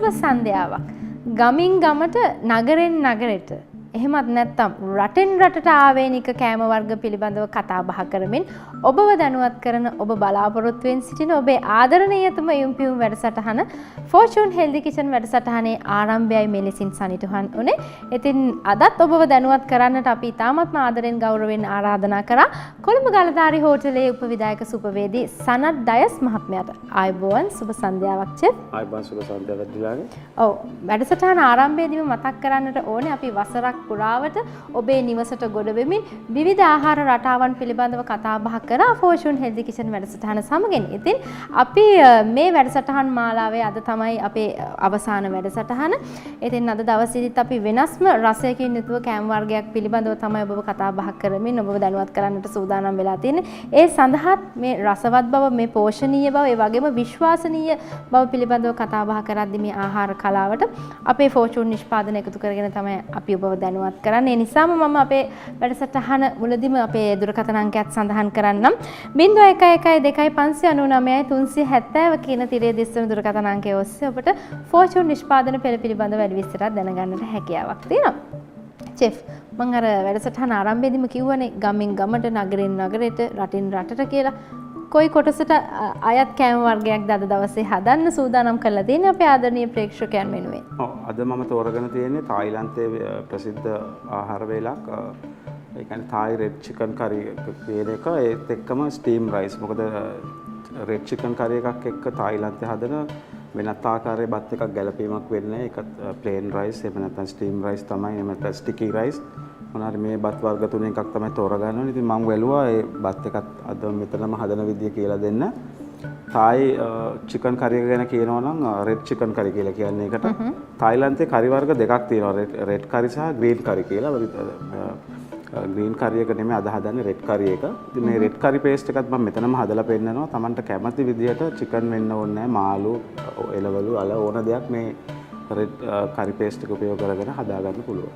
සුබ සන්ධ්‍යාවක්. ගමින් ගමට නගරෙන් නගරෙට එහෙමත් නැත්නම් රටෙන් රටට ආවේනික කෑම වර්ග පිළිබඳව කතා බහ කරමින් ඔබව දැනුවත් කරන ඔබ බලාපොරොත්තුෙන් සිටින ඔබේ ආදරණීයතම යුම්පියුම් වැඩසටහන Fortune Healthy Kitchen වැඩසටහනේ ආරම්භයයි මෙලෙසින් සනිටුහන් උනේ. ඉතින් අදත් ඔබව දැනුවත් කරන්නට අපි ඉතාමත්ම ආදරෙන් ගෞරවයෙන් ආරාධනා කරා කොළඹ ගලදාරි හෝටලයේ උපවිධායක සුපවේදී සනත් ඩයස් මහත්මයාට. ආයුබෝවන් සුබ සන්ධ්‍යාවක් චෙෆ්. ආයුබෝවන් සුබ සන්ධ්‍යාවක් දිලාගේ. ඔව් වැඩසටහන ආරම්භයේදීම මතක් කරන්නට ඕනේ අපි වසරක් පුරාවට ඔබේ නිවසට ගොඩ වෙමින් විවිධ ආහාර රටාවන් පිළිබඳව කතා බහ කරා Fortune Healthy Kitchen වැඩසටහන සමගින්. ඉතින් අපි මේ වැඩසටහන් මාලාවේ අද තමයි අපේ අවසාන වැඩසටහන. ඉතින් අද දවසේදීත් අපි වෙනස්ම රසයකින් යුතුව කෑම වර්ගයක් පිළිබඳව තමයි ඔබව කතා බහ කරමින් ඔබව දැනුවත් කරන්නට සූදානම් වෙලා තියෙන්නේ. ඒ සඳහාත් මේ රසවත් බව, මේ පෝෂණීය බව, ඒ වගේම විශ්වාසනීය බව පිළිබඳව කතා බහ කරද්දී මේ ආහාර කලාවට අපේ Fortune නිෂ්පාදන එකතු කරගෙන තමයි අපි ඔබව දැනුවත් කරන්නේ. ඒ නිසාම මම අපේ වැඩසටහන මුලදීම අපේ දුරකථන අංකයත් සඳහන් කරන්නම්. 0112595370 කියන තිරයේ දිස්වන දුරකථන අංකය ඔස්සේ ඔබට Fortune නිෂ්පාදන පෙළ පිළිබඳව වැඩි විස්තරයක් දැනගන්නට හැකියාවක් තියෙනවා. චෙෆ් මම අර වැඩසටහන ආරම්භයේදීම කිව්වනේ ගමින් ගමට නගරෙන් නගරයට රටින් රටට කියලා. කොයි කොටසට අයත් කෑම වර්ගයක්ද අද දවසේ හදන්න සූදානම් කරලා තියෙන්නේ අපේ ආදරණීය ප්‍රේක්ෂකයන් වෙනුවෙන්? ඔව් අද මම තෝරගෙන තියෙන්නේ තායිලන්තයේ ප්‍රසිද්ධ ආහාර වේලක්. ඒ කියන්නේ Thai red chicken curry කියන එක ඒත් එක්කම steam rice. මොකද red chicken curry එකක් එක්ක තායිලන්තයේ හදන වෙනත් ආකාරයේ බත් එකක් ගැලපීමක් වෙන්නේ. ඒකත් plain rice එහෙම නැත්නම් steam rice තමයි. එහෙම නැත්නම් sticky rice. මොනාරි මේ බත් වර්ග තුන එකක් තමයි තෝරගන්න ඕනේ. ඉතින් මම වැළුවා ඒ බත් එකත් අද මෙතනම හදන විදිය කියලා දෙන්න. Thai chicken curry එක ගැන කියනවා නම් red chicken curry කියලා කියන්නේ ඒකට. තායිලන්තයේ curry වර්ග දෙකක් තියෙනවා. red curry සහ green curry කියලා. green curry එක නෙමෙයි අද හදන්නේ red curry එක. ඉතින් මේ red curry paste එකත් මම මෙතනම හදලා පෙන්නනවා. Tamanට කැමති විදියට chicken වෙන්න ඕනේ නැහැ. මාළු, එළවලු, අල ඕන දෙයක් මේ red curry paste එක උපයෝග කරගෙන හදා ගන්න පුළුවන්.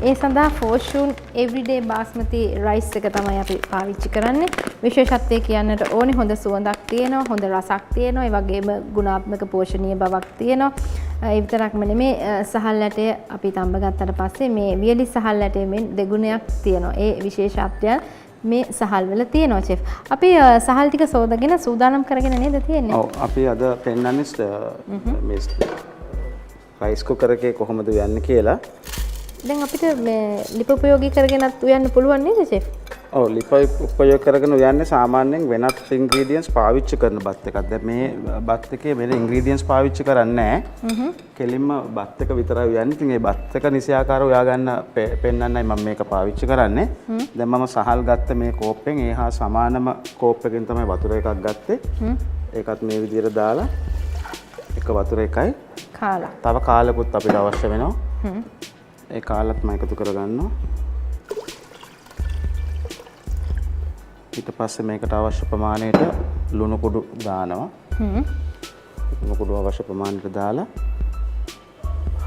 ඒ සඳහා Fortune everyday basmati rice එක තමයි අපි පාවිච්චි කරන්නේ. විශේෂත්වය කියන්නට ඕනේ හොඳ සුවඳක් තියෙනවා, හොඳ රසක් තියෙනවා, ඒ වගේම ගුණාත්මක පෝෂණීය බවක් තියෙනවා. ඒ විතරක්ම නෙමේ සහල් ඇටය අපි තඹ ගත්තට පස්සේ මේ වියලි සහල් ඇටයෙන් දෙගුණයක් තියෙනවා. ඒ විශේෂත්වය මේ සහල් වල තියෙනවා චෙෆ්. අපි සහල් ටික සෝදාගෙන සූදානම් කරගෙන නේද තියෙන්නේ? ඔව් අපි අද පෙන්නන්නේ මේ රයිස් කුකර් එකේ කොහොමද යන්නේ කියලා. දැන් අපිට මේ ලිප උපයෝගී කරගෙනත් උයන්න පුළුවන් නේද චෙෆ්? ඔව් ලිප උපයෝග කරගෙන උයන්නේ සාමාන්‍යයෙන් වෙනත් ඉන්ග්‍රීඩියන්ට්ස් පාවිච්චි කරන බත් එකක්. දැන් මේ බත් එකේ වෙන ඉන්ග්‍රීඩියන්ට්ස් පාවිච්චි කරන්නේ නැහැ. කෙලින්ම බත් එක විතරයි උයන්නේ. ඉතින් මේ බත් එක නිසියාකාරව උයා ගන්න පෙන්නන්නයි මම මේක පාවිච්චි කරන්නේ. දැන් මම සහල් ගත්ත මේ කෝප්පෙන් ඒහා සමානම කෝප්පකින් තමයි වතුර එකක් ගත්තේ. ඒකත් මේ විදිහට දාලා එක වතුර එකයි කාලා. තව කාලෙකුත් අපිට අවශ්‍ය වෙනවා. ඒ කාලත් මම එකතු කරගන්නවා. ඊට පස්සේ මේකට අවශ්‍ය ප්‍රමාණයට ලුණු කුඩු දානවා. ලුණු කුඩු අවශ්‍ය ප්‍රමාණයට දාලා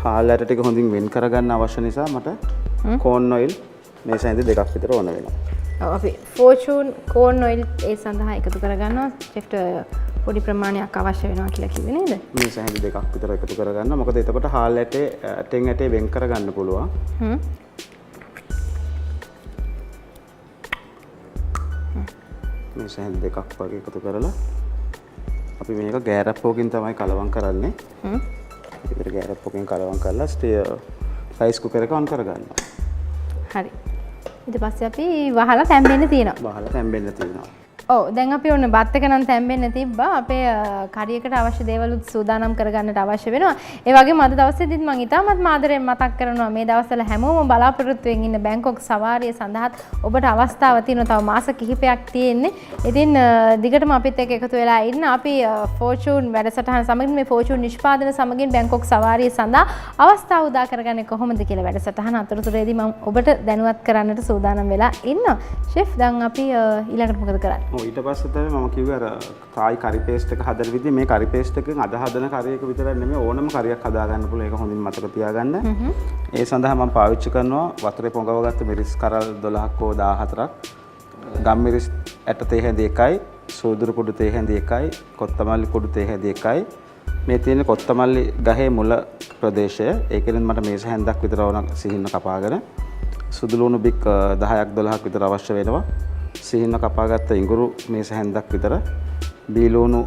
හාල් ඇට ටික හොඳින් වෙන් කරගන්න අවශ්‍ය නිසා මට corn oil මේ සැඳි දෙකක් විතර ඕන වෙනවා. ඔව් අපි Fortune corn oil ඒ සඳහා එකතු කරගන්නවා. චෙෆ්ට පොඩි ප්‍රමාණයක් අවශ්‍ය වෙනවා කියලා කිව්වේ නේද? මේ සැඳි දෙකක් විතර එකතු කරගන්න. මොකද එතකොට හාල් ඇටේ ඇටෙන් ඇටේ වෙන් කරගන්න පුළුවන්. මේ සැඳි දෙකක් වගේ එකතු කරලා අපි මේක ගෑරප්පෝකින් තමයි කලවම් කරන්නේ. ඒකට ගෑරප්පෝකින් කලවම් කරලා රයිස් කුකර් එක ඔන් කරගන්නවා. හරි. ඊට පස්සේ අපි වහලා තැම්බෙන්න තියෙනවා. වහලා තැම්බෙන්න තියෙනවා. ඔව් දැන් අපි ඔන්න බත් එක නම් තැම්බෙන්න තිබ්බා. අපේ කරියකට අවශ්‍ය දේවලුත් සූදානම් කරගන්නට අවශ්‍ය වෙනවා. ඒ වගේම අද දවසේදීත් මම ඉතාමත් ආදරෙන් මතක් කරනවා මේ දවස්වල හැමෝම බලාපොරොත්තුෙන් ඉන්න බැංකොක් සවාරිය සඳහාත් ඔබට අවස්ථාව තියෙනවා. තව මාස කිහිපයක් තියෙන්නේ. ඉතින් දිගටම අපිත් එක්ක එකතු වෙලා ඉන්න. අපි ෆෝචූන් වැඩසටහන සමගින් මේ ෆෝචූන් නිෂ්පාදන සමගින් බැංකොක් සවාරිය සඳහා අවස්ථාව උදා කරගන්නේ කොහොමද කියලා වැඩසටහන අතරතුරේදී මම ඔබට දැනුවත් කරන්නට සූදානම් වෙලා ඉන්නවා. ෂෙෆ් දැන් අපි ඊළඟට මොකද කරන්නේ? ඊට පස්සේ තමයි මම කිව්වේ අර තායි කරි පේස්ට් එක හදන විදිහ මේ කරි පේස්ට් එකෙන් අද හදන කරි එක විතරක් නෙමෙයි ඕනම කරියක් හදා ගන්න පුළුවන්. ඒක හොඳින් මතක තියාගන්න. ඒ සඳහා මම පාවිච්චි කරනවා වතුරේ පොඟවගත්ත මිරිස් කරල් 12ක් හෝ 14ක්, ගම් මිරිස් ඇට තේ හැඳි එකයි, සූදුරු කුඩු තේ හැඳි එකයි, කොත්තමල්ලි කුඩු තේ හැඳි එකයි. මේ තියෙන කොත්තමල්ලි ගහේ මුල ප්‍රදේශය. ඒකෙන් මට මේස හැන්දක් විතර වුණා සිහින්න කපාගෙන. සුදු ලුණු බික් 10ක් 12ක් විතර අවශ්‍ය වෙනවා. සිහින්න කපාගත්ත ඉඟුරු මේස හැන්දක් විතර. බීලුණු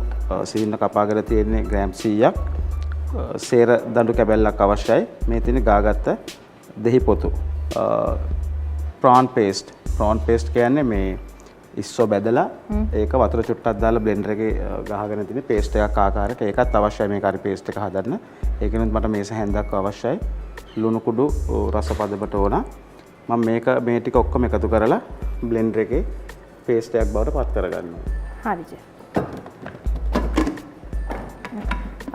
සිහින්න කපාගෙන තියෙන්නේ ග්‍රෑම් 100ක්. සේර දඬු කැබැල්ලක් අවශ්‍යයි. මේ තියෙන ගාගත්ත දෙහි පොතු. ප්‍රාන් පේස්ට් කියන්නේ මේ ඉස්සෝ බැදලා ඒක වතුර චුට්ටක් දාලා බ්ලෙන්ඩර් එකේ ගහගෙන තියෙන පේස්ට් එකක් ආකාරයට ඒකත් අවශ්‍යයි මේ කරි පේස්ට් එක හදන්න. ඒකෙනුත් මට මේස හැන්දක් අවශ්‍යයි. ලුණු කුඩු රස පදබට ඕන. මම මේ ටික ඔක්කොම එකතු කරලා බ්ලෙන්ඩර් එකේ පේස්ට් එකක් බවට පත් කරගන්නවා. හරිද?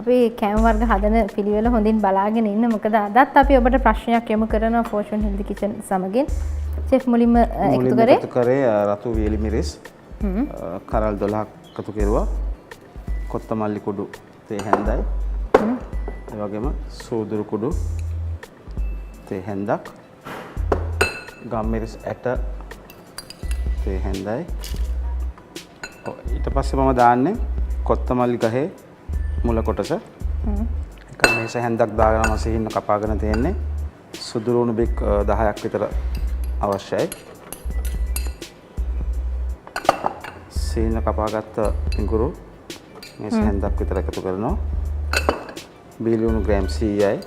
අපි කෑම වර්ග හදන පිළිවෙල හොඳින් බලාගෙන ඉන්න. මොකද අදත් අපි ඔබට ප්‍රශ්නයක් යොමු කරනවා ෆෝෂන් හෙල්දි කිචන් සමගින්. ෂෙෆ් මුලින්ම එකතු කරේ රතු වේලි මිරිස් කරල් 12ක් එකතු කෙරුවා. කොත්තමල්ලි කුඩු තේ හැන්දයි. ඒ වගේම සූදුරු කුඩු තේ හැන්දක්. ගම් මිරිස් ඇට තේ හැන්දයි. ඊට පස්සේ මම දාන්නේ කොත්තමල්ලි ගහේ මුල කොටස. එක මේස හැන්දක් දාගෙන මම සිහින්න කපාගෙන තියෙන්නේ. සුදු ලුණු බික් 10ක් විතර අවශ්‍යයි. සිහින්න කපාගත්ත ඉඟුරු මේස හැන්දක් විතර එකතු කරනවා. බීලුණු ග්‍රෑම් 100යි.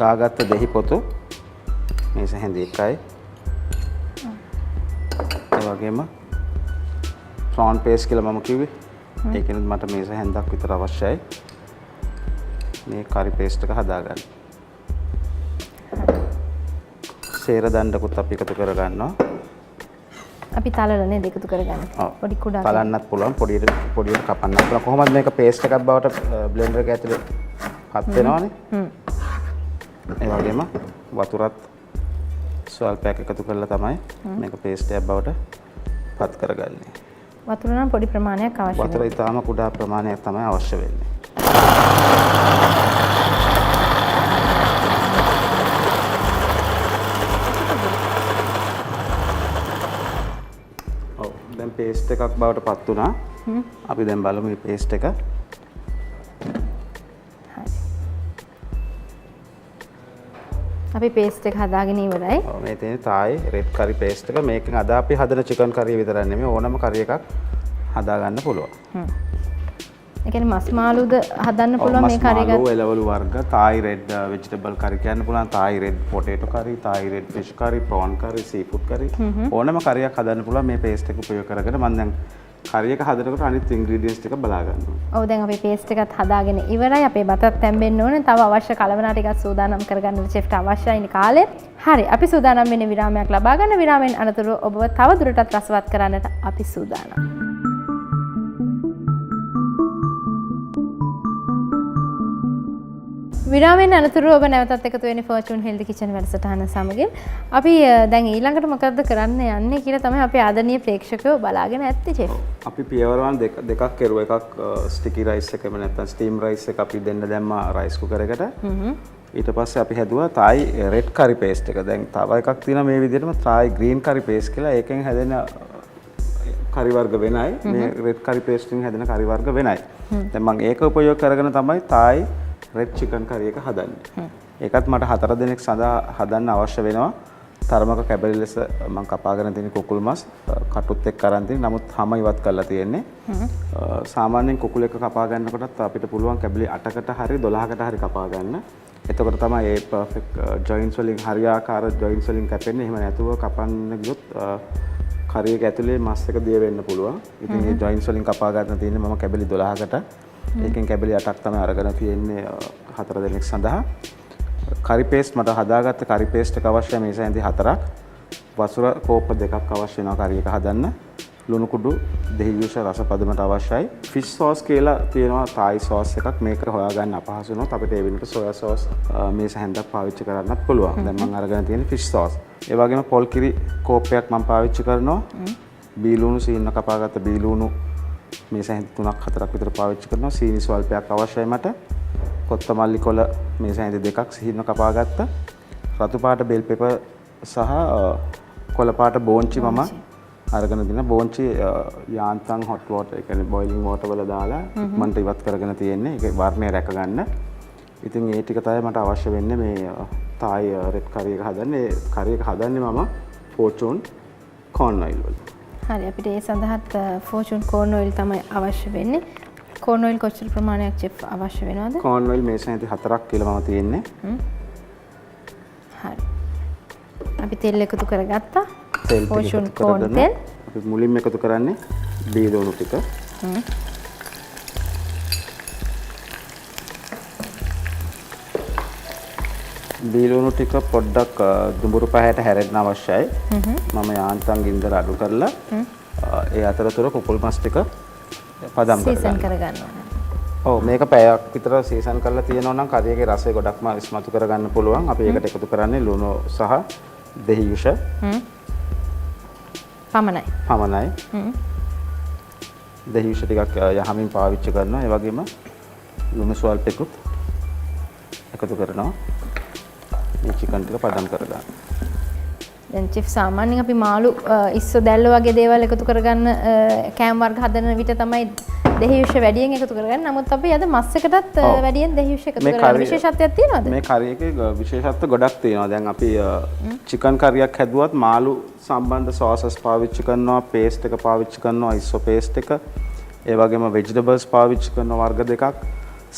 ගාගත්ත දෙහි පොතු මේස හැන්ද එකයි. ඒ වගේම ප්‍රාන් පේස්ට් කියලා මම කිව්වේ. ඒකෙනුත් මට මේස හැන්දක් විතර අවශ්‍යයි. මේ කරි පේස්ට් එක හදාගන්න. සේර දණ්ඩකුත් අපි එකතු කරගන්නවා. අපි තලල නේද එකතු කරගන්නේ. පොඩි කුඩා තලන්නත් පුළුවන්, පොඩියට කපන්නත් පුළුවන්. කොහොමද මේක පේස්ට් එකක් බවට බ්ලෙන්ඩර් එක ඇතුලේ පත් වෙනවනේ. ඒ වගේම වතුරත් ස්වල්පයක් එකතු කරලා තමයි මේක පේස්ට් එකක් බවට පත් කරගන්නේ. වතුර නම් පොඩි ප්‍රමාණයක් අවශ්‍යයි. වතුර ඊටාම කුඩා ප්‍රමාණයක් තමයි අවශ්‍ය වෙන්නේ. ඔව් දැන් පේස්ට් එකක් බවට පත් වුණා. අපි දැන් බලමු මේ පේස්ට් එක. අපි පේස්ට් එක හදාගෙන ඉවරයි. ඔව් මේ තියෙන තායි රෙඩ් කරි පේස්ට් එක. මේකෙන් අද අපි හදන චිකන් කරිය විතරක් නෙමෙයි ඕනම කරි එකක් හදා ගන්න පුළුවන්. ඒ කියන්නේ මස් මාළුද හදන්න පුළුවන් මේ කරි එක. මාළු එළවලු වර්ග තායි රෙඩ් වෙජිටබල් කරි කියන්න පුළුවන්. තායි රෙඩ් පොටේටෝ කරි, තායි රෙඩ් ෆිෂ් කරි, ප්‍රෝන් කරි, සී ෆුඩ් කරි ඕනම කරියක් හදන්න පුළුවන් මේ පේස්ට් එක උපයෝග කරගෙන. මම දැන් කරි එක හදනකොට අනිත් ඉන්ග්‍රීඩියන්ට්ස් ටික බලා ගන්නවා. ඔව් දැන් අපි පේස්ට් එකත් හදාගෙන ඉවරයි. අපේ බතත් තැම්බෙන්න ඕනේ. තව අවශ්‍ය කලවනා ටිකක් සූදානම් කරගන්න ෂෙෆ්ට අවශ්‍යයි කාලේ. හරි අපි සූදානම් වෙන්නේ විරාමයක් ලබා ගන්න. විරාමයෙන් අනතුරුව ඔබව තව දුරටත් රසවත් කරන්නට අපි සූදානම්. විරාමයෙන් අනතුරුව ඔබ නැවතත් එකතු වෙන්නේ ෆෝචූන් හෙල්දි කිචන් වැඩසටහන සමගින්. අපි දැන් ඊළඟට මොකද්ද කරන්න යන්නේ කියලා තමයි අපේ ආදරණීය ප්‍රේක්ෂකයෝ බලාගෙන ඇත්තේ ෂෙෆ්. අපි පියවරවල් දෙකක් කෙරුවා. එකක් ස්ටිකි රයිස් එක එහෙම නැත්නම් ස්ටීම් රයිස් එක අපි දෙන්න දැම්මා රයිස් කුකර් එකට. ඊට පස්සේ අපි හැදුවා තායි රෙඩ් කරි පේස්ට් එක. දැන් තව එකක් තියෙනවා මේ විදිහටම තායි ග්‍රීන් කරි පේස්ට් කියලා. ඒකෙන් හැදෙන කරි වර්ග වෙනයි. මේ රෙඩ් කරි පේස්ට් එකෙන් හැදෙන කරි වර්ග වෙනයි. දැන් මම ඒක උපයෝග කරගෙන තමයි තායි රෙඩ් චිකන් කරි එක හදන්නේ. ඒකත් මට 4 දිනක් සඳහා හදන්න අවශ්‍ය වෙනවා. තරමක කැබලි ලෙස මම කපාගෙන තියෙන කුකුල් මස් කටුත් එක්ක අරන් තියෙන. නමුත් හැම ඉවත් කරලා තියෙන්නේ. සාමාන්‍යයෙන් කුකුල් එක කපා ගන්නකොටත් අපිට පුළුවන් කැබලි 8කට හරි 12කට හරි කපා ගන්න. එතකොට තමයි ඒ පර්ෆෙක්ට් ජොයින්ට්ස් වලින් හරියාකාර ජොයින්ට්ස් වලින් කැපෙන්නේ. එහෙම නැතුව කපන්න ගියොත් කරි එක ඇතුලේ මස් එක දිය වෙන්න පුළුවන්. ඉතින් මේ ජොයින්ට්ස් වලින් කපා ගන්න තියෙන්නේ මම කැබලි 12කට. ඒකෙන් කැබලි 8ක් තමයි අරගෙන තියෙන්නේ 4 දෙනෙක් සඳහා. කරි පේස්ට් මට හදාගත්ත කරි පේස්ට් එක අවශ්‍යයි මේ සැඳි 4ක්. වසුර කෝප්ප 2ක් අවශ්‍ය වෙනවා කරි එක හදන්න. ලුණු කුඩු දෙහියුෂ රස පදමට අවශ්‍යයි. ෆිෂ් සෝස් කියලා තියෙනවා තායි සෝස් එකක්. මේක හොයාගන්න අපහසු වුණොත් අපිට ඒ වෙනුවට සෝයා සෝස් මේ සැඳක් පාවිච්චි කරන්නත් පුළුවන්. දැන් මම අරගෙන තියෙන්නේ ෆිෂ් සෝස්. ඒ වගේම පොල් කිරි කෝප්පයක් මම පාවිච්චි කරනවා. බීලුණු සීන්න කපාගත්ත බීලුණු මේ සැඳ 3ක් 4ක් විතර පාවිච්චි කරනවා. සීනි ස්වල්පයක් අවශ්‍යයි මට. කොත්තමල්ලි කොළ මේ සැඳ 2ක් සීන්න කපාගත්ත. රතු පාට බෙල් පෙපර් සහ කොළ පාට බෝන්චි මම අරගෙන දින බෝන්චි යාන්තම් හොට් වෝටර් ඒ කියන්නේ බොයිලින් වෝටර් වල දාලා ඉක්මනට ඉවත් කරගෙන තියෙන්නේ. ඒකේ වර්ණය රැක ගන්න. ඉතින් ඒ ටික තමයි මට අවශ්‍ය වෙන්නේ මේ තායි රෙඩ් කරි එක හදන්න. ඒ කරි එක හදන්නේ මම ෆෝචූන් කෝන් ඔයිල් වල. හරි අපිට ඒ සඳහාත් ෆෝචූන් කෝන් ඔයිල් තමයි අවශ්‍ය වෙන්නේ. කෝන් ඔයිල් කොච්චර ප්‍රමාණයක් චෙෆ් අවශ්‍ය වෙනවද? කෝන් ඔයිල් මේ සැනති 4ක් කියලා මම තියෙන්නේ. හරි. අපි තෙල් එකතු කරගත්තා. තෙල් ෆෝචූන් කෝන් තෙල්. අපි මුලින්ම එකතු කරන්නේ බීලුණු ටික. බීලුණු ටික පොඩ්ඩක් දුඹුරු පහයට හැරෙන්න අවශ්‍යයි. මම යාන්තම් ගින්දර අඩු කරලා ඒ අතරතුර කුකුල් මස් ටික පදම් සීසන් කරගන්නවා. ඔව් මේක පැයක් විතර සීසන් කරලා තියෙනවා නම් කරියගේ රසය ගොඩක්ම ඉස්මතු කරගන්න පුළුවන්. අපි ඒකට එකතු කරන්නේ ලුණු සහ දෙහියුෂ. පමණයි. දෙහියුෂ ටිකක් යහමින් පාවිච්චි කරනවා. ඒ වගේම ලුණු ස්වල්පෙකුත් එකතු කරනවා. මේ චිකන් ටික පදම් කරගන්න. දැන් චෙෆ් සාමාන්‍යයෙන් අපි මාළු ඉස්සෝ දැල්ල වගේ දේවල් එකතු කරගන්න කෑම වර්ග හදන විට තමයි දෙහියුෂ වැඩියෙන් එකතු කරගන්නේ. නමුත් අපි අද මස් එකටත් වැඩියෙන් දෙහියුෂ එකතු කරගන්න විශේෂත්වයක් තියෙනවද? මේ කරි එකේ විශේෂත්ව ගොඩක් තියෙනවා. දැන් අපි චිකන් කරියක් හැදුවත් මාළු සම්බන්ධ සෝසස් පාවිච්චි කරනවා, පේස්ට් එක පාවිච්චි කරනවා, ඉස්සෝ පේස්ට් එක. ඒ වගේම ভেජිටබල්ස් පාවිච්චි කරන වර්ග දෙකක්.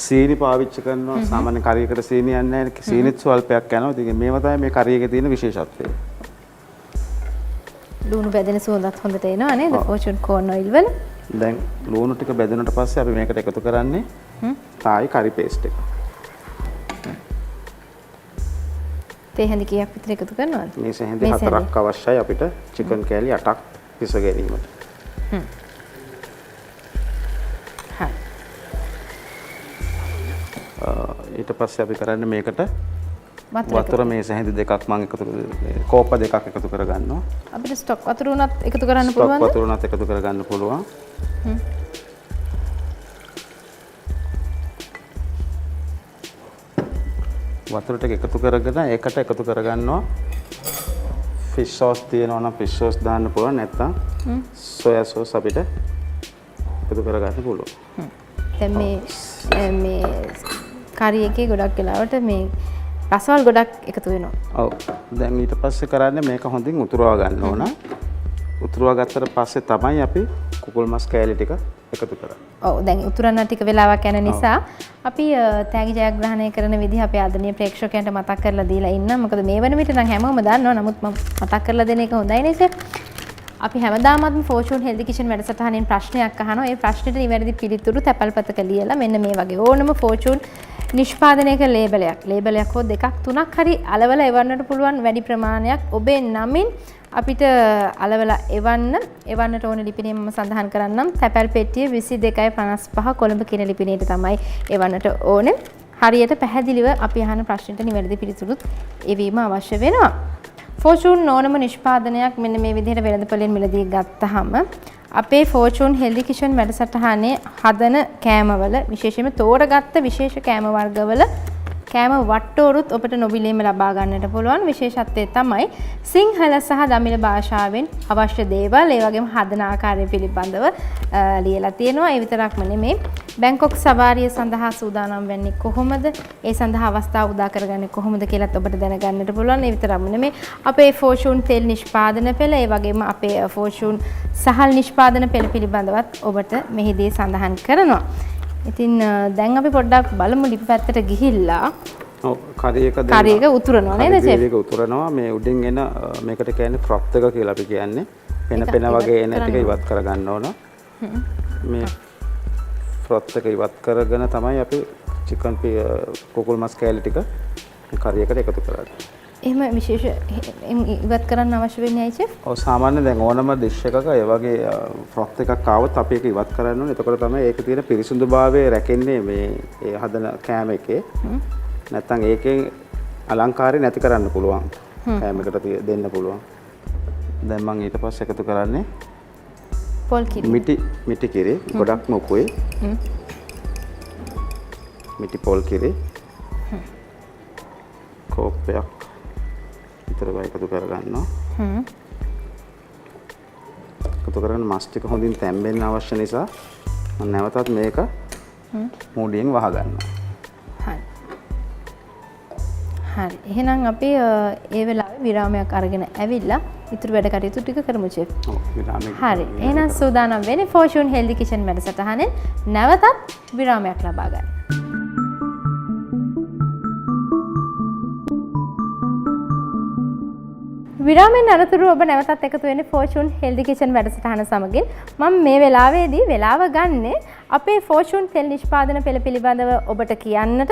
සීනි පාවිච්චි කරනවා. සාමාන්‍ය කරි එකට සීනි යන්නේ නැහැ. සීනිත් ස්වල්පයක් යනවා. ඉතින් මේව තමයි මේ කරි එකේ තියෙන විශේෂත්වය. ලුණු බැදෙන සුවඳත් හොඳට එනවා නේද? ෆෝචූන් කෝන් ඔයිල් වල. දැන් ලුණු ටික බැදුනට පස්සේ අපි මේකට එකතු කරන්නේ තායි කරි පේස්ට් එක. තේ හැඳි කීයක් විතර එකතු කරනවද? මේ සැහැඳි 4ක් අවශ්‍යයි අපිට චිකන් කෑලි 8ක් පිස ගැනීමට. හරි. ඊට පස්සේ අපි කරන්නේ මේකට වතුර මේ සැහැඳි දෙකක් මම එකතු කෝප්ප දෙකක් එකතු කරගන්නවා. අපිට ස්ටොක් වතුර උනත් එකතු කරන්න පුළුවන්ද? ස්ටොක් වතුර උනත් එකතු කරගන්න පුළුවන්. වතුර ටික එකතු කරගෙන ඒකට එකතු කරගන්නවා ෆිෂ් සෝස් තියෙනවා නම් ෆිෂ් සෝස් දාන්න පුළුවන්. නැත්නම් සෝයා සෝස් අපිට එකතු කරගන්න පුළුවන්. දැන් මේ කරි එකේ ගොඩක් වෙලාවට මේ රසවල් ගොඩක් එකතු වෙනවා. ඔව්. දැන් ඊට පස්සේ කරන්නේ මේක හොඳින් උතුරවා ගන්න ඕන. උතුරවා ගත්තට පස්සේ තමයි අපි කුකුල් මස් කෑලි ටික එකතු කරන්නේ. ඔව් දැන් උතුරන්න ටික වෙලාවක් යන නිසා අපි තෑගි ජයග්‍රහණය කරන විදිහ අපේ ආදරණීය ප්‍රේක්ෂකයන්ට මතක් කරලා දීලා ඉන්න. මොකද මේ වෙන විට නම් හැමෝම දන්නවා. නමුත් මම මතක් කරලා දෙන එක හොඳයි නේද? අපි හැමදාමත් ෆෝචූන් හෙල්දි කිචන් වැඩසටහනෙන් ප්‍රශ්නයක් අහනවා. ඒ ප්‍රශ්නෙට නිවැරදි පිළිතුරු තැපල්පතක ලියලා මෙන්න මේ වගේ ඕනම ෆෝචූන් නිෂ්පාදනය කළ ලේබලයක් හෝ දෙකක් තුනක් හරි අලවල එවන්නට පුළුවන් වැඩි ප්‍රමාණයක් ඔබේ නමින් අපිට අලවලා එවන්නට ඕන ලිපිනය මම සඳහන් කරන්නම්. තැපැල් පෙට්ටිය 2255 කොළඹ කියන ලිපිනයට තමයි එවන්නට ඕනේ. හරියට පැහැදිලිව අපි අහන ප්‍රශ්නෙට නිවැරදි පිළිතුරුත් එවීම අවශ්‍ය වෙනවා. ෆෝචූන් ඕනම නිෂ්පාදනයක් මෙන්න මේ විදිහට වෙළඳපොලෙන් මිලදී ගත්තාම අපේ ෆෝචූන් හෙල්දි කිචන් වැඩසටහනේ හදන කෑමවල විශේෂයෙන්ම තෝරගත්ත විශේෂ කෑම වර්ගවල කෑම වට්ටෝරුත් ඔබට නොබිලේම ලබා ගන්නට පුළුවන්. විශේෂත්වය තමයි සිංහල සහ දමිළ භාෂාවෙන් අවශ්‍ය දේවල් ඒ වගේම හදන ආකාරය පිළිබඳව ලියලා තියෙනවා. ඒ විතරක්ම නෙමෙයි බැංකොක් සවාරිය සඳහා සූදානම් වෙන්නේ කොහොමද? ඒ සඳහා අවස්ථාව උදා කරගන්නේ කොහොමද කියලාත් ඔබට දැනගන්නට පුළුවන්. ඒ විතරක්ම නෙමෙයි අපේ ෆෝචූන් තෙල් නිෂ්පාදන පෙළ ඒ වගේම අපේ ෆෝචූන් සහල් නිෂ්පාදන පෙළ පිළිබඳවත් ඔබට මෙහිදී සඳහන් කරනවා. ඉතින් දැන් අපි පොඩ්ඩක් බලමු ලිපි පැත්තට ගිහිල්ලා ඔව් කරියක කරියක උතුරනවා නේද chef? කරියක උතුරනවා මේ උඩින් එන මේකට කියන්නේ ෆ්‍රොත් එක කියලා අපි කියන්නේ. පෙන වගේ එන ටික ඉවත් කරගන්න ඕන. මේ ෆ්‍රොත් එක ඉවත් කරගෙන තමයි අපි චිකන් කුකුල් මස් කෑලි ටික කරියකට එකතු කරන්නේ. එහෙම විශේෂ ඉවත් කරන්න අවශ්‍ය වෙන්නේ ඇයි chef? ඔව් සාමාන්‍යයෙන් දැන් ඕනම ඩිෂ් එකක ඒ වගේ ෆ්‍රොත් එකක් ආවොත් අපි ඒක ඉවත් කරන්න ඕනේ. එතකොට තමයි ඒකේ තියෙන පිරිසිදුභාවය රැකෙන්නේ මේ ඒ හදන කෑම එකේ. නැත්තම් ඒකෙන් අලංකාරය නැති කරන්න පුළුවන්. කෑම එකට දෙන්න පුළුවන්. දැන් මම ඊට පස්සේ එකතු කරන්නේ පොල් කිරි. මිටි කිරි ගොඩක්ම උකුයි. මිටි පොල් කිරි. කෝප්පයක් විතර එකතු කරගන්නවා. එකතු කරගෙන මස් ටික හොඳින් තැම්බෙන්න අවශ්‍ය නිසා මම නැවතත් මේක මූඩියෙන් වහ ගන්නවා. හරි. හරි. එහෙනම් අපි ඒ වෙලාවේ විරාමයක් අරගෙන ඇවිල්ලා ඉතුරු වැඩ කටයුතු ටික කරමු chef. ඔව් විරාමයක්. හරි. එහෙනම් සූදානම් වෙන්නේ Fortune Healthy Kitchen වැඩසටහනෙන් නැවතත් විරාමයක් ලබා ගන්න. විරාමයෙන් අනතුරුව ඔබ නැවතත් එකතු වෙන්නේ Fortune Healthy Kitchen වැඩසටහන සමගින්. මම මේ වෙලාවේදී වෙලාව ගන්නේ අපේ Fortune තෙල් නිෂ්පාදන පෙළ පිළිබඳව ඔබට කියන්නට.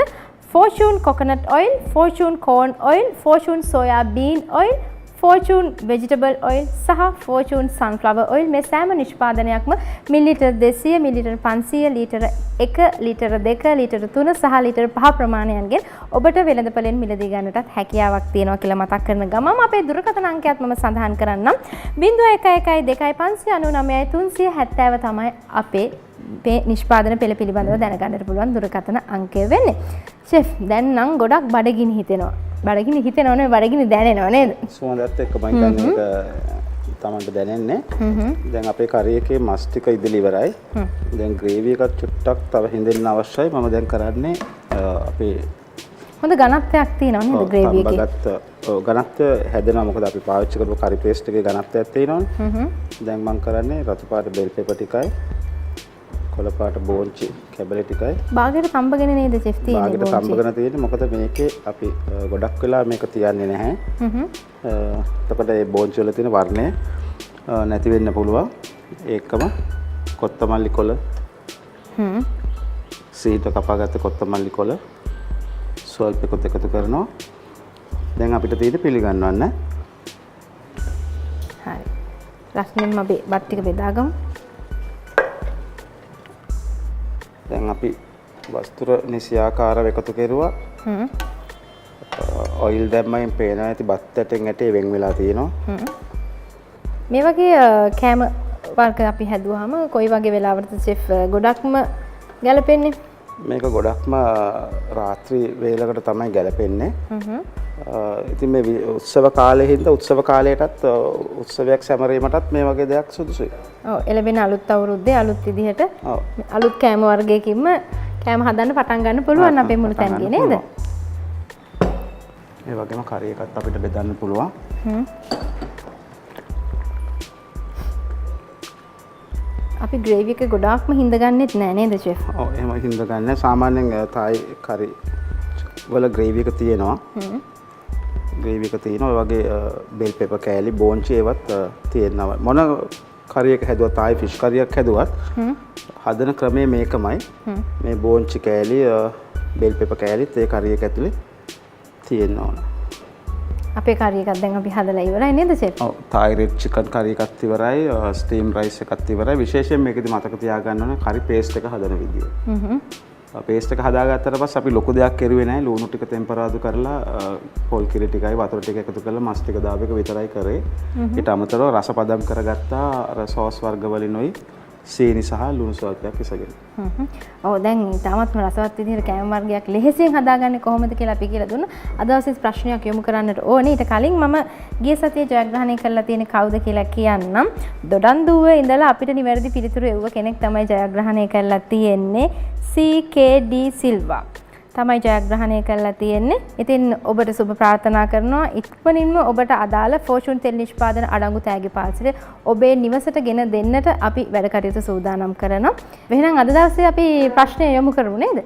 Fortune coconut oil, Fortune corn oil, Fortune soya bean oil, Fortune vegetable oil සහ Fortune sunflower oil මේ සෑම නිෂ්පාදනයක්ම මිලිලිටර් 200, මිලිලිටර් 500, ලීටර 1, ලීටර 2, ලීටර 3 සහ ලීටර 5 ප්‍රමාණයන්ගෙන් ඔබට වෙළඳපොලෙන් මිලදී ගන්නටත් හැකියාවක් තියෙනවා කියලා මතක් කරන ගමම අපේ දුරකථන අංකයත් මම සඳහන් කරන්නම්. 0112259370 තමයි අපේ නිෂ්පාදන පෙළ පිළිබඳව දැනගන්නට පුළුවන් දුරකථන අංකය වෙන්නේ. chef දැන් නම් ගොඩක් බඩගිනි හිතෙනවා. බඩගිනි හිතෙනව නෙවෙයි බඩගිනි දැනෙනව නේද? සුවඳත් එක්ක මම හිතන්නේ ඒක තමන්ට දැනෙන්නේ. දැන් අපේ කරි එකේ මස් ටික ඉදලි ඉවරයි. දැන් ග්‍රේවි එකත් චුට්ටක් තව හිඳෙන්න අවශ්‍යයි. මම දැන් කරන්නේ අපේ හොඳ ඝනත්වයක් තියෙනවා නේද ග්‍රේවි එකේ? ඝනත්වය හැදෙනවා මොකද අපි පාවිච්චි කරපු කරි පේස්ට් එකේ ඝනත්වයක් තියෙනවනේ. දැන් මම කරන්නේ රතු පාට බෙල් පෙපර් ටිකයි කොළ පාට බෝන්චි කැබලි ටිකයි. බාගෙට තඹගෙන නේද chef තියෙන්නේ? බාගෙට තඹගෙන තියෙන්නේ මොකද මේකේ අපි ගොඩක් වෙලා මේක තියන්නේ නැහැ. එතකොට මේ බෝන්චි වල තියෙන වර්ණය නැති වෙන්න පුළුවන්. ඒකම කොත්තමල්ලි කොළ. සීට කපාගත්ත කොත්තමල්ලි කොළ ස්වල්පෙකුත් එකතු කරනවා. දැන් අපිට තියෙන්නේ පිළිගන්නවන්න. හරි. රස්නෙන් අපි බත් ටික බෙදාගමු. දැන් අපි වස්තුර නිසියාකාරව එකතු කෙරුවා. ඔයිල් දැම්මයින් පේනවා ඇති බත් ඇටෙන් ඇටේ වෙන් වෙලා තියෙනවා. මේ වගේ කෑම වර්ග අපි හැදුවාම කොයි වගේ වෙලාවටද chef ගොඩක්ම ගැලපෙන්නේ? මේක ගොඩක්ම රාත්‍රී වේලකට තමයි ගැලපෙන්නේ. ඉතින් මේ උත්සව කාලේ හින්දා උත්සව කාලයටත් උත්සවයක් සැමරීමටත් මේ වගේ දෙයක් සුදුසුයි. ඔව් එළවෙන අලුත් අවුරුද්දේ අලුත් විදිහට අලුත් කෑම වර්ගයකින්ම කෑම හදන්න පටන් ගන්න පුළුවන් අපේ මුළු තැන්ගේ නේද? ඒ වගේම කරි එකත් අපිට බෙදන්න පුළුවන්. අපි ග්‍රේවි එක ගොඩාක්ම හින්දගන්නෙත් නෑ නේද chef? ඔව් එහෙම හින්දගන්නේ සාමාන්‍යයෙන් තායි කරි වල ග්‍රේවි එක තියෙනවා. ග්‍රේවි එක තියෙනවා. ඒ වගේ බෙල් පෙපර් කෑලි බෝන්චි ඒවත් තියෙනවා. මොන කරි එක හැදුවත් තායි ෆිෂ් කරියක් හැදුවත් හදන ක්‍රමය මේකමයි. මේ බෝන්චි කෑලි බෙල් පෙපර් කෑලිත් ඒ කරි එක ඇතුලේ තියෙන්න ඕන. අපේ කරි එකක් දැන් අපි හදලා ඉවරයි නේද chef? ඔව් තායි රෙඩ් චිකන් කරි එකත් ඉවරයි, ස්ටීම් රයිස් එකත් ඉවරයි. විශේෂයෙන් මේකෙදි මතක තියාගන්න ඕනේ කරි පේස්ට් එක හදන විදිය. පේස්ට් එක හදාගත්තට පස්සේ අපි ලොකු දෙයක් කරුවේ නැහැ. ලුණු ටික ටෙම්පරාදු කරලා පොල් කිරි ටිකයි වතුර ටික එකතු කරලා මස් ටික දාපු එක විතරයි කරේ. ඊට අමතරව රස පදම් කරගත්තා අර සෝස් වර්ග වලිනුයි සීනි සහ ලුණු ස්වල්පයක් ඉසගෙන. ඔව් දැන් තාමත්ම රසවත් විදිහට කෑම වර්ගයක් ලෙහෙසියෙන් හදාගන්නේ කොහොමද කියලා අපි කියලා දුන්නා. අද දවසේ ප්‍රශ්නයක් යොමු කරන්නට ඕනේ. ඊට කලින් මම ගිය සතියේ ජයග්‍රහණය කරලා තියෙන කවුද කියලා කියන්නම්. දොඩන්දුවේ ඉඳලා අපිට නිවැරදි පිළිතුරු එව්ව කෙනෙක් තමයි ජයග්‍රහණය කරලා තියෙන්නේ. CKD සිල්වා. තමයි ජයග්‍රහණය කරලා තියෙන්නේ. ඉතින් ඔබට සුබ ප්‍රාර්ථනා කරනවා. ඉක්මනින්ම ඔබට අදාළ ෆෝචුන් තෙල් නිෂ්පාදන අඩංගු තෑගි පාර්සලය ඔබේ නිවසට ගෙන දෙන්නට අපි වැඩ කටයුතු සූදානම් කරනවා. එහෙනම් අද දවසේ අපි ප්‍රශ්නය යොමු කරමු නේද?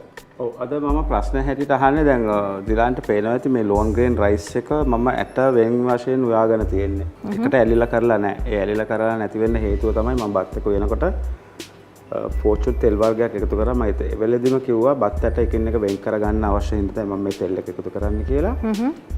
ඔව් අද මම ප්‍රශ්න හැටියට අහන්නේ දැන් දිලාන්ට පේනවා ඇති මේ ලෝන් ග්‍රේන් රයිස් එක මම ඇට වෙන් වශයෙන් හොයාගෙන තියෙන්නේ. එකට ඇලිලා කරලා නැහැ. ඒ ඇලිලා කරලා නැති වෙන්න හේතුව තමයි මම බත් එක වෙනකොට ෆෝචුන් තෙල් වර්ගයක් එකතු කරා මම ඒ වෙලෙදිම කිව්වා බත් ඇට එකින් එක වෙන් කරගන්න අවශ්‍ය හින්දා තමයි මම මේ තෙල් එක එකතු කරන්න කියලා.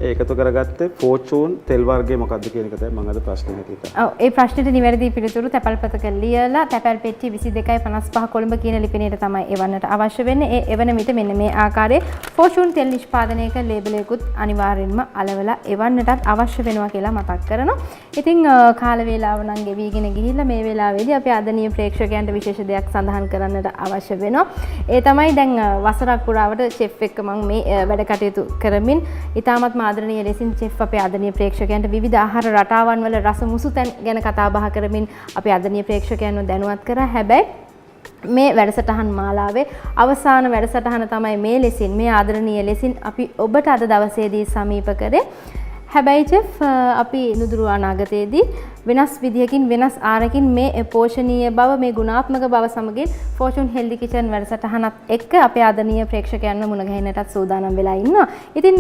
ඒ එකතු කරගත්තේ ෆෝචුන් තෙල් වර්ගය මොකක්ද කියන එක තමයි මම අද ප්‍රශ්නේ හිතුවා. ඔව් ඒ ප්‍රශ්නෙට නිවැරදි පිළිතුරු තැපැල්පතක ලියලා තැපැල් පෙට්ටිය 22.55 කොළඹ කියන ලිපිණයට තමයි එවන්නට අවශ්‍ය වෙන්නේ. ඒ එවන විට මෙන්න මේ ආකාරයේ ෆෝචුන් තෙල් නිෂ්පාදනයක ලේබලයකුත් අනිවාර්යෙන්ම අලවලා එවන්නටත් අවශ්‍ය වෙනවා කියලා මතක් කරනවා. ඉතින් කාල වේලාව නම් ගෙවිගෙන ගිහිල්ලා මේ වෙලාවේදී අපි ආදරණීය ප්‍රේක්ෂකයන්ට විශේෂ දෙයක් සඳහන් කරන්නට අවශ්‍ය වෙනවා. ඒ තමයි දැන් වසරක් පුරාවට චෙෆ් එක්ක මම මේ වැඩ කටයුතු කරමින් ඉතාමත් ආදරණීය ලෙසින් චෙෆ් අපේ ආදරණීය ප්‍රේක්ෂකයන්ට විවිධ ආහාර රටාවන් වල රස මුසුතැන් ගැන කතා බහ කරමින් අපේ ආදරණීය ප්‍රේක්ෂකයන්ව දැනුවත් කරා. හැබැයි මේ වැඩසටහන් මාලාවේ අවසාන වැඩසටහන තමයි මේ ලෙසින් මේ ආදරණීය ලෙසින් අපි ඔබට අද දවසේදී සමීප කරේ. හැබැයි චෙෆ් අපි නුදුරු අනාගතයේදී වෙනස් විදියකින් වෙනස් ආරකින් මේ පෝෂණීය බව මේ ගුණාත්මක බව සමගින් ෆෝචුන් හෙල්දි කිචන් වැඩසටහනත් එක්ක අපේ ආදරණීය ප්‍රේක්ෂකයන්ව මුණ ගැහෙන්නටත් සූදානම් වෙලා ඉන්නවා. ඉතින්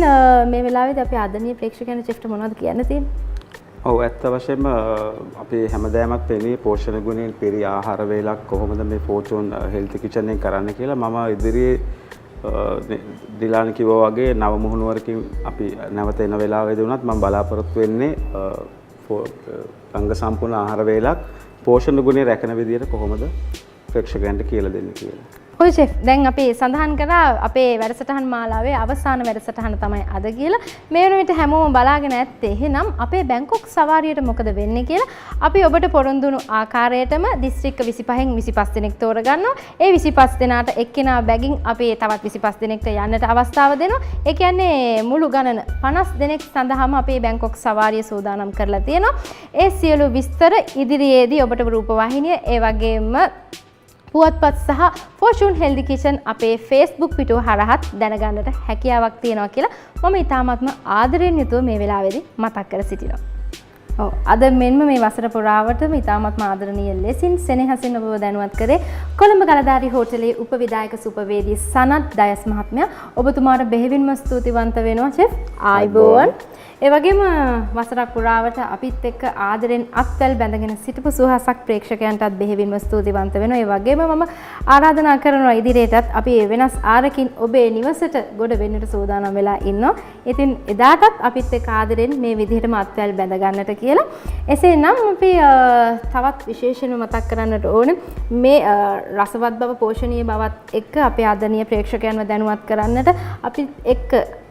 මේ වෙලාවේදී අපේ ආදරණීය ප්‍රේක්ෂකයන්ට චෙෆ්ට මොනවද කියන්න තියෙන්නේ? ඔව් ඇත්ත වශයෙන්ම අපි හැමදාමත් පෙනී පෝෂණ ගුණයෙන් පිරි ආහාර වේලක් කොහොමද මේ ෆෝචුන් හෙල්දි කිචන් එකෙන් කරන්න කියලා මම ඉදිරියේ දිලාන කිව්වා වගේ නව මුහුණුවරකින් අපි නැවත එන වෙලාවෙදී වුණත් මම බලාපොරොත්තු වෙන්නේ අංග සම්පූර්ණ ආහාර වේලක් පෝෂණ ගුණය රැකෙන විදිහට කොහොමද ප්‍රේක්ෂකයන්ට කියලා දෙන්නේ කියලා. ඔය චෙෆ් දැන් අපි සඳහන් කරා අපේ වැඩසටහන් මාලාවේ අවසාන වැඩසටහන තමයි අද කියලා. මේ වෙන විට හැමෝම බලාගෙන ඇත්තේ. එහෙනම් අපේ බැංකොක් සවාරියට මොකද වෙන්නේ කියලා අපි ඔබට පොරොන්දු වුණු ආකාරයටම දිස්ත්‍රික්ක 25න් 25 දෙනෙක් තෝරගන්නවා. ඒ 25 දෙනාට එක්කෙනා බැගින් අපි තවත් 25 දෙනෙක්ට යන්නට අවස්ථාව දෙනවා. ඒ කියන්නේ මුළු ගණන 50 දෙනෙක් සඳහාම අපේ බැංකොක් සවාරිය සූදානම් කරලා තියෙනවා. ඒ සියලු විස්තර ඉදිරියේදී ඔබට රූපවාහිනිය ඒ වගේම පුවත්පත් සහ ෆෝචුන් හෙල්දි කිචන් අපේ Facebook පිටුව හරහත් දැනගන්නට හැකියාවක් තියෙනවා කියලා මම ඉතාමත්ම ආදරයෙන් යුතුව මේ වෙලාවේදී මතක් කර සිටිනවා. ඔව් අද මෙන්ම මේ වසර පුරාවටම ඉතාමත්ම ආදරණීය ලෙසින් සෙනෙහසින් ඔබව දැනුවත් කරේ කොළඹ ගලදාරි හෝටලයේ උපවිධායක සුපවේදී සනත් ඩයස් මහත්මයා. ඔබතුමාට බෙහෙවින්ම ස්තුතිවන්ත වෙනවා චෙෆ්. ආයිබෝවන්. ඒ වගේම වසරක් පුරාවට අපිත් එක්ක ආදරෙන් අත්වැල් බැඳගෙන සිටපු සුහසක් ප්‍රේක්ෂකයන්ටත් බෙහෙවින්ම ස්තුතිවන්ත වෙනවා. ඒ වගේම මම ආරාධනා කරනවා ඉදිරියටත් අපි වෙනස් ආරකින් ඔබේ නිවසට ගොඩ වෙන්නට සූදානම් වෙලා ඉන්නවා. ඉතින් එදාටත් අපිත් එක්ක ආදරෙන් මේ විදිහටම අත්වැල් බැඳ ගන්නට කියලා. එසේනම් අපි තවත් විශේෂයෙන්ම මතක් කරන්නට ඕනේ මේ රසවත් බව පෝෂණීය බවත් එක්ක අපේ ආදරණීය ප්‍රේක්ෂකයන්ව දැනුවත් කරන්නට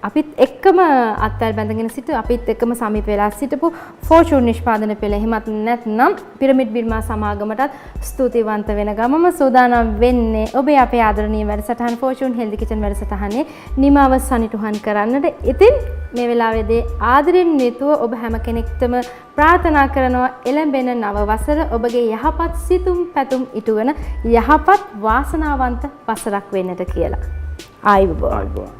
අපිත් එක්කම අත්වැල් බැඳගෙන සිටු අපිත් එක්කම සමීප වෙලා සිටපු ෆෝචුන් නිෂ්පාදන පෙළ එහෙමත් නැත්නම් පිරමිඩ් බිල්මා සමාගමටත් ස්තුතිවන්ත වෙන ගමම සූදානම් වෙන්නේ ඔබේ අපේ ආදරණීය වැඩසටහන ෆෝචුන් හෙල්දි කිචන් වැඩසටහනේ නිමාව සනිටුහන් කරන්නට. ඉතින් මේ වෙලාවේදී ආදරෙන් යුතුව ඔබ හැම කෙනෙක්ටම ප්‍රාර්ථනා කරනවා එළඹෙන නව වසර ඔබගේ යහපත් සිතුම් පැතුම් ඉටුවන යහපත් වාසනාවන්ත වසරක් වෙන්නට කියලා. ආයිබෝවන්.